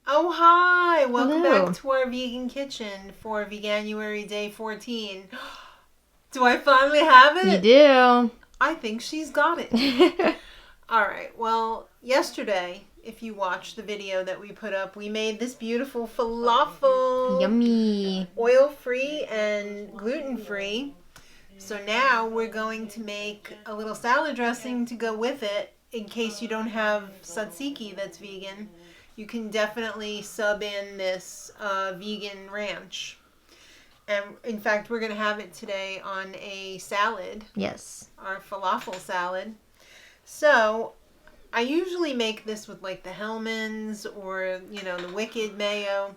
Oh, hi! Welcome Hello. back to our vegan kitchen for Veganuary Day 14. Do I finally have You it? do. I think she's got it. Alright, well, yesterday, if you watched the video that we put up, we made this beautiful falafel. Yummy. Oil-free and gluten-free. So now we're going to make a little salad dressing to go with it in case you don't have tzatziki that's vegan. You can definitely sub in this vegan ranch. And in fact, we're going to have it today on a salad, Yes. our falafel salad. So I usually make this with like the Hellmann's or, the Wicked Mayo.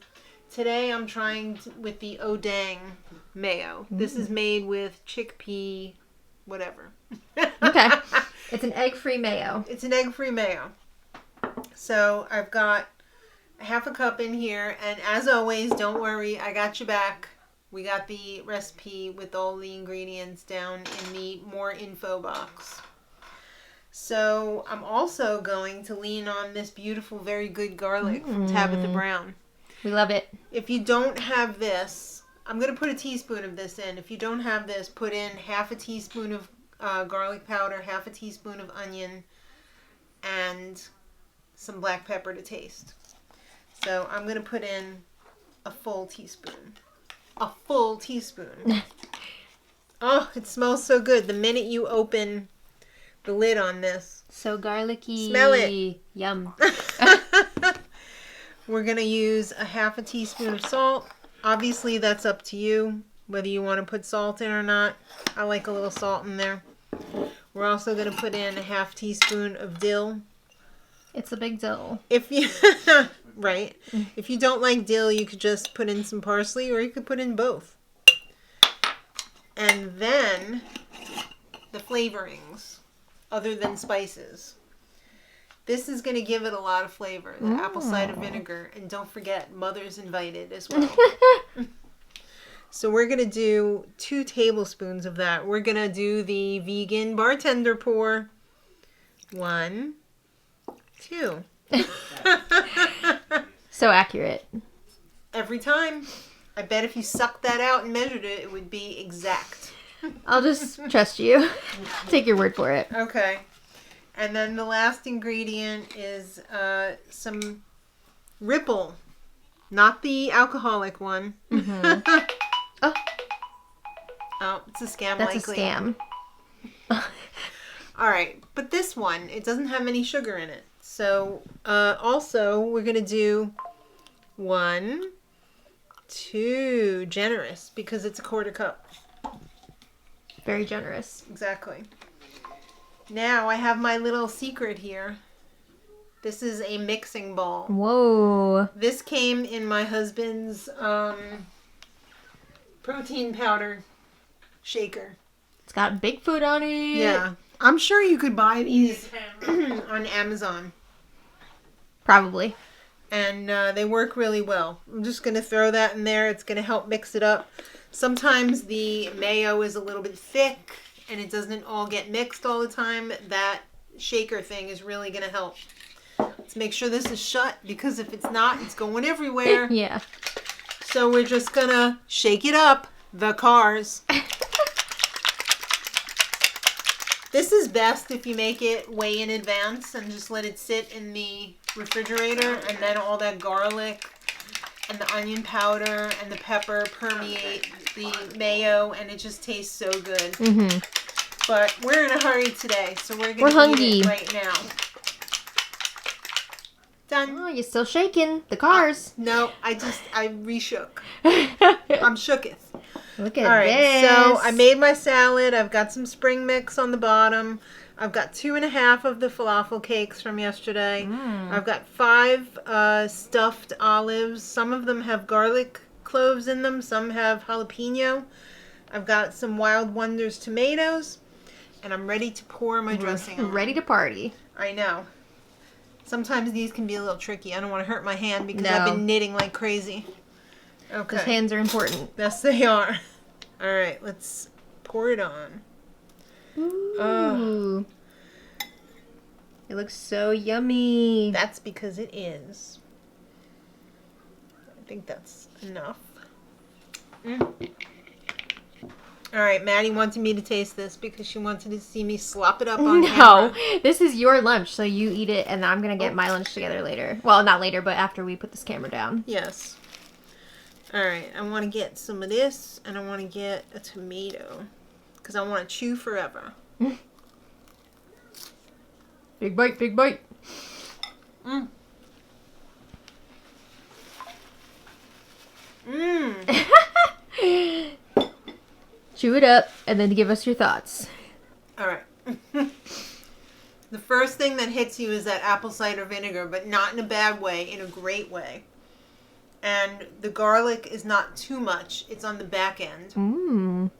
Today I'm trying with the Odang Mayo. This is made with chickpea, whatever. Okay. It's an egg-free mayo. It's an egg-free mayo. So I've got half a cup in here, and as always, don't worry, I got you back. We got the recipe with all the ingredients down in the more info box. So I'm also going to lean on this beautiful, very good garlic from Tabitha Brown. We love it. If you don't have this, I'm going to put a teaspoon of this in. If you don't have this, put in half a teaspoon of garlic powder, half a teaspoon of onion, and some black pepper to taste. So I'm going to put in a full teaspoon. A full teaspoon. Oh, it smells so good. The minute you open the lid on this. So garlicky. Smell it. Yum. We're going to use a half a teaspoon of salt. Obviously, that's up to you, whether you want to put salt in or not. I like a little salt in there. We're also going to put in a half teaspoon of dill. It's a big dill. If you, right. If you don't like dill, you could just put in some parsley, or you could put in both. And then the flavorings, other than spices. This is going to give it a lot of flavor, the apple cider vinegar. And don't forget, mother's invited as well. So we're going to do 2 tablespoons of that. We're going to do the vegan bartender pour. 1, 2. So accurate. Every time. I bet if you sucked that out and measured it, it would be exact. I'll just trust you. Take your word for it. Okay. And then the last ingredient is some Ripple. Not the alcoholic one. Mm-hmm. Oh, it's a scam. That's likely. a scam. All right. But this one, it doesn't have any sugar in it. So also, we're going to do 1, 2, generous, because it's a quarter cup. Very generous. Exactly. Now I have my little secret here. This is a mixing bowl. Whoa. This came in my husband's protein powder shaker. It's got Bigfoot on it. Yeah. I'm sure you could buy these on Amazon. Probably. And they work really well. I'm just going to throw that in there. It's going to help mix it up. Sometimes the mayo is a little bit thick and it doesn't all get mixed all the time. That shaker thing is really going to help. Let's make sure this is shut, because if it's not, it's going everywhere. Yeah. So we're just going to shake it up. The cars. This is best if you make it way in advance and just let it sit in the refrigerator, and then all that garlic and the onion powder and the pepper permeate the mayo, and it just tastes so good. Mm-hmm. But we're in a hurry today, so we're We're going to hungry eat it right now. Done. Oh, you're still shaking. The cars. No, I reshook. I'm shooketh. Look at All right, this. so I made my salad. I've got some spring mix on the bottom. I've got 2.5 of the falafel cakes from yesterday. I've got 5 stuffed olives. Some of them have garlic cloves in them. Some have jalapeno. I've got some Wild Wonders tomatoes. And I'm ready to pour my dressing on. Ready to party. I know. Sometimes these can be a little tricky. I don't want to hurt my hand because No. I've been knitting like crazy. Okay. Because hands are important. Yes, they are. All right, let's pour it on. Ooh. It looks so yummy. That's because it is. think that's enough. All right, Maddie wanted me to taste this because she wanted to see me slop it up on camera. No, this is your lunch, so you eat it, and I'm going to get my lunch together later. Well, not later, but after we put this camera down. Yes. All right, I want to get some of this, and I want to get a tomato because I want to chew forever. Big bite, big bite. Mmm. Chew it up, and then give us your thoughts. All right. The first thing that hits you is that apple cider vinegar, but not in a bad way, in a great way. And the garlic is not too much. It's on the back end. Mmm.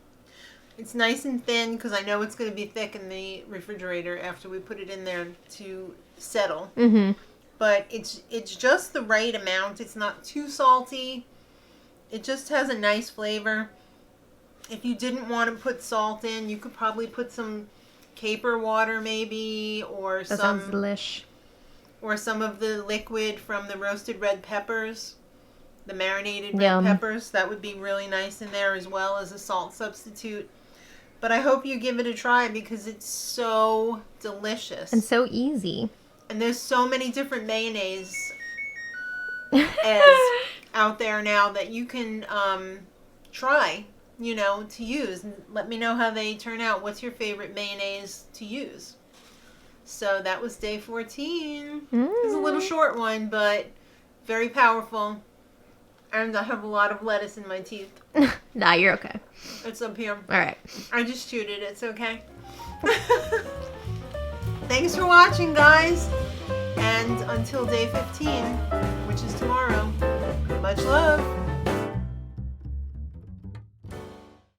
It's nice and thin because I know it's going to be thick in the refrigerator after we put it in there to settle. Mm-hmm. But it's just the right amount. It's not too salty. It just has a nice flavor. If you didn't want to put salt in, you could probably put some caper water maybe, or That sounds delish. or some of the liquid from the roasted red peppers, the marinated red Yum. peppers. That would be really nice in there as well as a salt substitute. But I hope you give it a try because it's so delicious. And so easy. And there's so many different mayonnaise out there now that you can try, to use. And let me know how they turn out. What's your favorite mayonnaise to use? So that was day 14. It was a little short one, but very powerful. And I have a lot of lettuce in my teeth. Nah, you're okay. It's up here. All right. I just chewed it. It's okay. Thanks for watching, guys. And until day 15, which is tomorrow, much love.